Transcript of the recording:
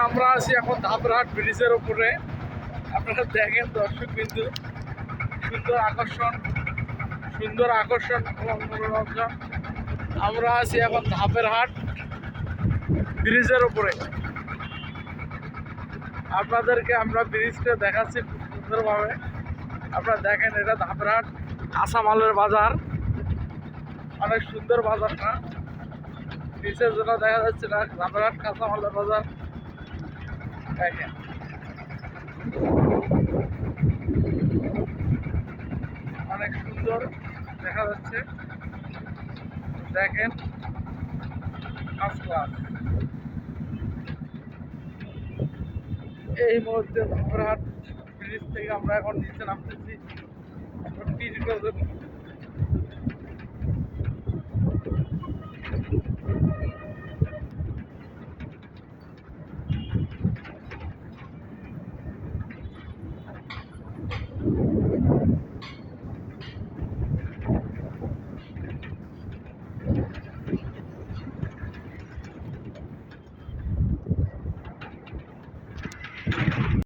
আমরা আছি এখন ধাপরহাট ব্রিজের উপরে। আপনারা দেখেন দর্শক বিন্দু, সুন্দর আকর্ষণ এবং মনোরঞ্জন। আমরা আছি এখন ধাপেরহাট ব্রিজের উপরে। আপনাদেরকে আমরা ব্রিজটা দেখাচ্ছি খুব সুন্দরভাবে। আপনারা দেখেন, এটা ধাপেরহাট কাঁচামালের বাজার, অনেক সুন্দর বাজারটা। নিচের জন্য দেখা যাচ্ছে না, ধাপেরহাট কাঁচামালের বাজার দেখেন। অনেক সুন্দর দেখা যাচ্ছে, দেখেন ফার্স্ট ক্লাস। এই মুহূর্তে ধাপেরহাট ব্রিজ থেকে আমরা এখন নিচে নামতেছি।